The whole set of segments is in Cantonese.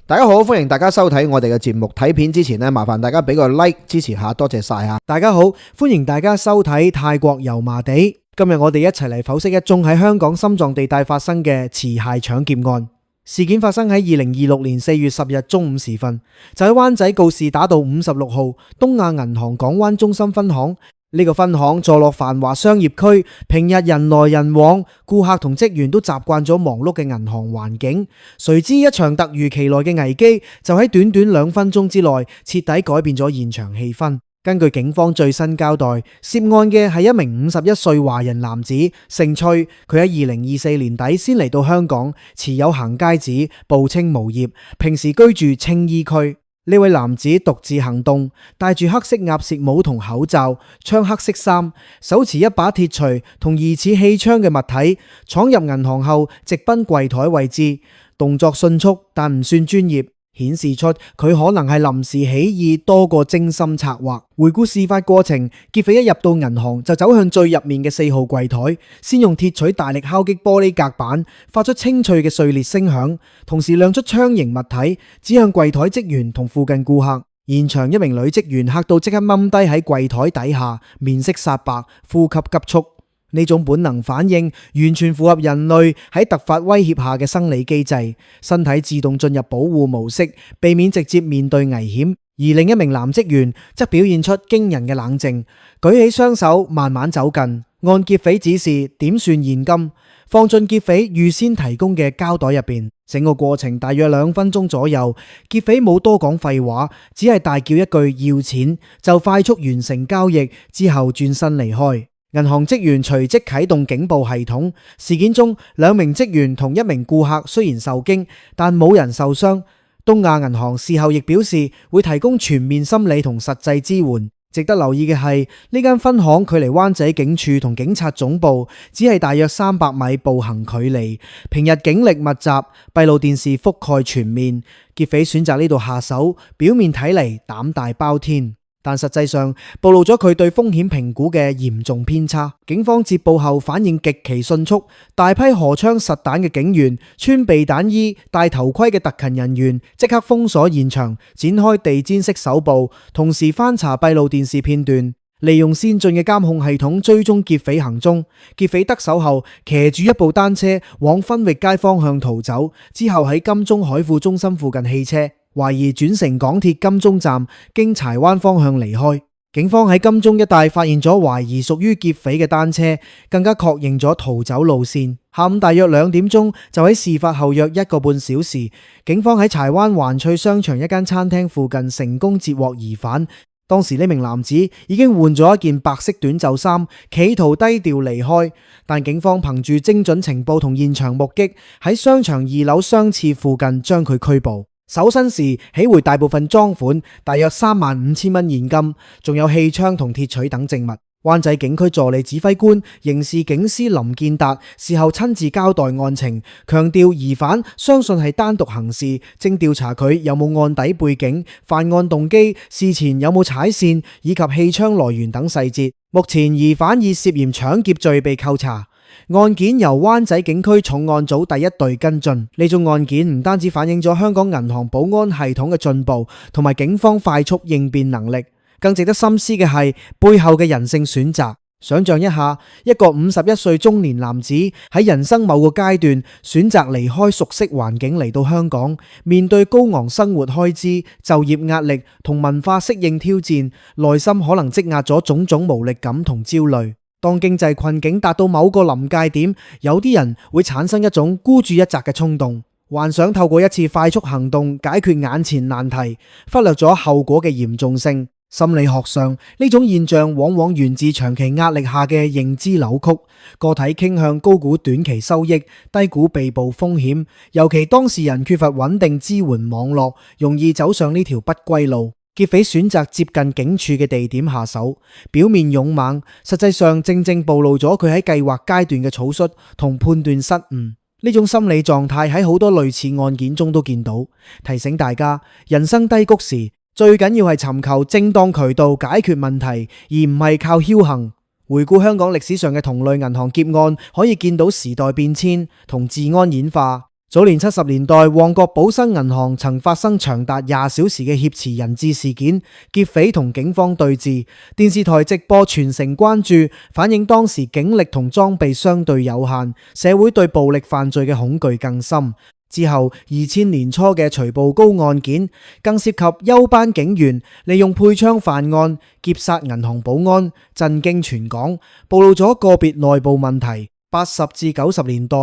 大家好，歡迎大家收睇我哋嘅節目。睇片之前呢，麻煩大家俾個 like 支持下，多謝晒啊！大家好，歡迎大家收睇泰國油麻地。今日我哋一齊嚟剖析一宗喺香港心臟地帶發生嘅持械搶劫案。事件發生喺2026年4月10日中午時分，就喺灣仔告士打道56號東亞銀行港灣中心分行。呢個分行坐落繁華商業區，平日人來人往，顧客同職員都習慣咗忙碌嘅銀行環境。誰知一場突如其來嘅危機，就喺短短2分鐘之內徹底改變咗現場氣氛。根據警方最新交代，涉案嘅係一名51歲華人男子，姓崔。佢喺2024年底先嚟到香港，持有行街紙，報稱無業，平時居住青衣區。呢位男子獨自行動，戴住黑色鴨舌帽同口罩，穿黑色衫，手持一把鐵錘同疑似氣槍嘅物體，闖入銀行後直奔櫃台位置，動作迅速但唔算專業，顯示出佢可能係臨時起意多過精心策劃。回顧事發過程，劫匪一入到銀行就走向最入面嘅4號櫃台，先用鐵錘大力敲擊玻璃隔板，發出清脆嘅碎裂聲響，同時亮出槍形物體指向櫃台職員同附近顧客。現場一名女職員嚇到即刻踎低喺櫃台底下，面色煞白，呼吸急促。呢種本能反應完全符合人類喺突發威脅下嘅生理機制，身體自動進入保護模式，避免直接面對危險。而另一名男職員則表現出驚人嘅冷靜，舉起雙手慢慢走近，按劫匪指示點算現金，放進劫匪預先提供嘅膠袋入邊。整個過程大約2分鐘左右，劫匪冇多講廢話，只係大叫一句要錢，就快速完成交易之後轉身離開。銀行職員隨即啟動警報系統。事件中2名職員同1名顧客雖然受驚，但冇人受傷。東亞銀行事後亦表示會提供全面心理同實際支援。值得留意嘅係，呢間分行距離灣仔警署同警察總部只係大約300米步行距離，平日警力密集，閉路電視覆蓋全面。劫匪選擇呢度下手，表面睇嚟膽大包天，但實際上暴露咗佢對風險評估嘅嚴重偏差。警方接報後反應極其迅速，大批荷槍實彈嘅警員、穿避彈衣、戴頭盔嘅特勤人員即刻封鎖現場，展開地毯式搜捕，同時翻查閉路電視片段，利用先進嘅監控系統追蹤劫匪行蹤。劫匪得手後，騎住一部單車往分域街方向逃走，之後喺金鐘海富中心附近棄車，懷疑轉乘港鐵金鐘站經柴灣方向離開。警方喺金鐘一帶發現咗懷疑屬於劫匪嘅單車，更加確認咗逃走路線。下午大約2點鐘，就喺事發後約1個半小時，警方喺柴灣環翠商場一間餐廳附近成功截獲疑犯。當時呢名男子已經換咗一件白色短袖衫，企圖低調離開，但警方憑住精準情報同現場目擊，喺商場2樓商廁附近將佢拘捕。搜身時起回大部分贓款，大約35000蚊現金，仲有氣槍同鐵錘等證物。灣仔警區助理指揮官刑事警司林建達事後親自交代案情，強調疑犯相信係單獨行事，正調查佢有冇案底背景、犯案動機、事前有冇踩線以及氣槍來源等細節。目前疑犯以涉嫌搶劫罪被扣查。案件由灣仔警區重案組第1隊跟進。呢宗案件唔單止反映咗香港銀行保安系統嘅進步同埋警方快速應變能力，更值得深思嘅係背後嘅人性選擇。想象一下，一個51歲中年男子喺人生某個階段選擇離開熟悉環境嚟到香港，面對高昂生活開支、就業壓力同文化適應挑戰，內心可能積壓咗種種無力感同焦慮。當經濟困境達到某個臨界點，有啲人會產生一種孤注一擲嘅衝動，幻想透過一次快速行動解決眼前難題，忽略咗後果嘅嚴重性。心理學上，呢種現象往往源自長期壓力下嘅認知扭曲，個體傾向高估短期收益，低估被捕風險，尤其當事人缺乏穩定支援網絡，容易走上呢條不歸路。劫匪選擇接近警署嘅地點下手，表面勇猛，實際上正正暴露咗佢喺計劃階段嘅草率同判斷失誤。呢種心理狀態喺好多類似案件中都見到，提醒大家人生低谷時最緊要係尋求正當渠道解決問題，而唔係靠僥倖。回顧香港歷史上嘅同類銀行劫案，可以見到時代變遷同治安演化。早年70年代，旺角寶生銀行曾發生長達20小時嘅挾持人質事件，劫匪同警方對峙，電視台直播全城關注，反映當時警力同裝備相對有限，社會對暴力犯罪嘅恐懼更深。之後2000年初嘅徐步高案件，更涉及休班警員利用配槍犯案，劫殺銀行保安，震驚全港，暴露咗個別內部問題。80至90年代，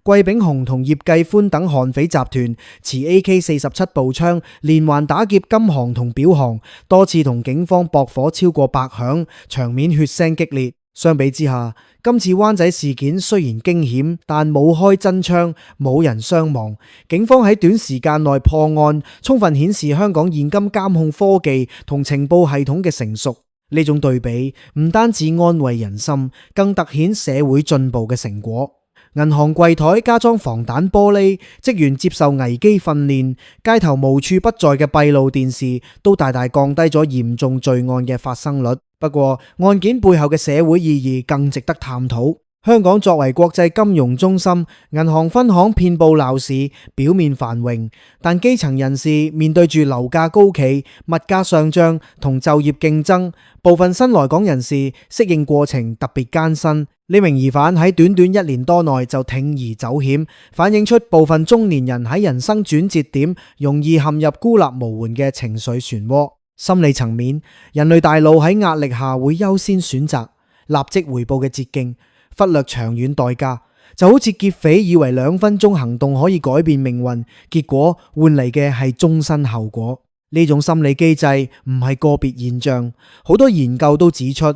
季炳雄同葉繼歡等悍匪集團持 AK-47 步槍連環打劫金行同表行，多次同警方駁火超過100響，場面血腥激烈。相比之下，今次灣仔事件雖然驚險，但冇開真槍，冇人傷亡。警方喺短時間內破案，充分顯示香港現今監控科技同情報系統嘅成熟。呢種對比唔單止安慰人心，更凸顯社會進步嘅成果。銀行櫃台加裝防彈玻璃，職員接受危機訓練，街頭無處不在嘅閉路電視，都大大降低咗嚴重罪案嘅發生率。不過，案件背後嘅社會意義更值得探討。香港作為國際金融中心，銀行分行遍佈鬧市，表面繁榮，但基層人士面對住樓價高企、物價上漲同就業競爭，部分新來港人士適應過程特別艱辛。呢名疑犯喺短短1年多內就鋌而走險，反映出部分中年人喺人生轉折點容易陷入孤立無援嘅情緒漩渦。心理層面，人類大腦喺壓力下會優先選擇立即回報嘅捷徑，忽略長遠代價，就好似劫匪以為2分鐘行動可以改變命運，結果換嚟嘅係終身後果。呢種心理機制唔係個別現象，好多研究都指出，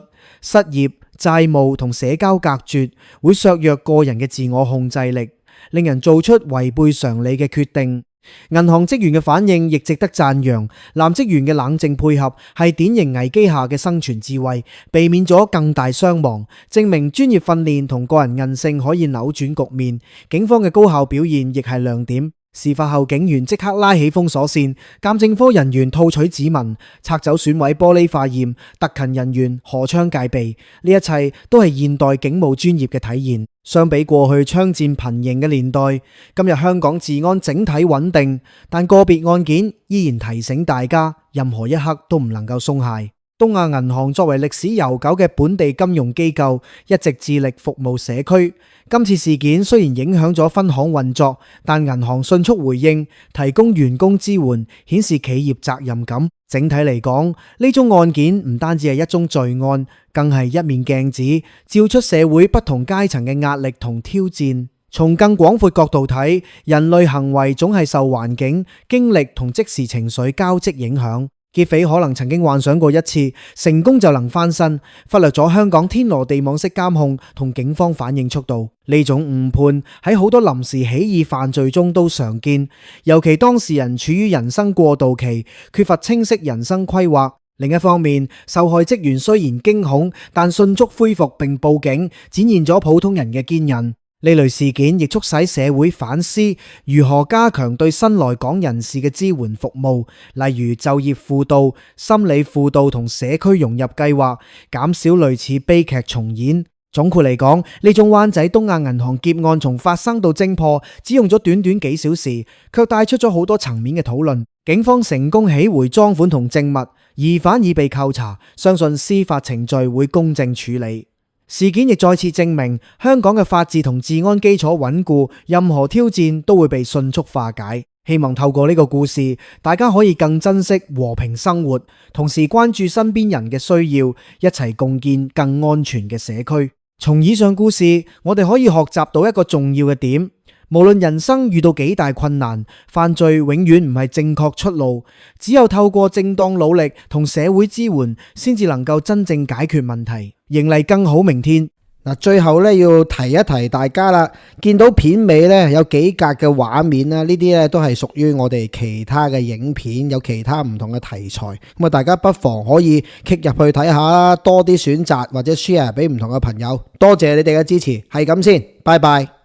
失業、債務同社交隔絕會削弱個人嘅自我控制力，令人做出違背常理嘅決定。銀行職員嘅反應亦值得讚揚，男職員嘅冷靜配合係典型危機下嘅生存智慧，避免咗更大傷亡，證明專業訓練同個人韌性可以扭轉局面。警方嘅高效表現亦係亮點。事發後，警員即刻拉起封鎖線，鑑證科人員套取指紋，拆走損毀玻璃化驗，特勤人員荷槍戒備，呢一切都係現代警務專業嘅體現。相比過去槍戰頻仍嘅年代，今日香港治安整體穩定，但個別案件依然提醒大家，任何一刻都唔能夠鬆懈。東亞銀行作為歷史悠久嘅本地金融機構，一直致力服務社區。今次事件雖然影響咗分行運作，但銀行迅速回應，提供員工支援，顯示企業責任感。整體嚟講，呢宗案件唔單止係一宗罪案，更係一面鏡子，照出社會不同階層嘅壓力同挑戰。從更廣闊角度睇，人類行為總係受環境、經歷同即時情緒交織影響。劫匪可能曾經幻想過一次成功就能翻身，忽略咗香港天羅地網式監控同警方反應速度。呢種誤判喺好多臨時起意犯罪中都常見，尤其當事人處於人生過渡期，缺乏清晰人生規劃。另一方面，受害職員雖然驚恐，但迅速恢復並報警，展現咗普通人嘅堅韌。呢類事件亦促使社會反思如何加強對新來港人士嘅支援服務，例如就業輔導、心理輔導同社區融入計劃，減少類似悲劇重演。總括嚟講，呢宗灣仔東亞銀行劫案從發生到偵破，只用咗短短幾小時，卻帶出咗好多層面嘅討論。警方成功起回贓款同證物，疑犯已被扣查，相信司法程序會公正處理。事件亦再次證明，香港嘅法治同治安基礎穩固，任何挑戰都會被迅速化解。希望透過呢個故事，大家可以更珍惜和平生活，同時關注身邊人嘅需要，一齊共建更安全嘅社區。從以上故事，我哋可以學習到一個重要嘅點：無論人生遇到幾大困難，犯罪永遠唔係正確出路，只有透過正當努力同社會支援，先至能夠真正解決問題，迎嚟更好明天。嗱，最後咧要提一提大家啦，見到片尾咧有幾格嘅畫面啦，呢啲咧都係屬於我哋其他嘅影片，有其他唔同嘅題材，咁啊大家不妨可以 click 入去睇下啦，多啲選擇或者 share 俾唔同嘅朋友。多謝你哋嘅支持，係咁先，拜拜。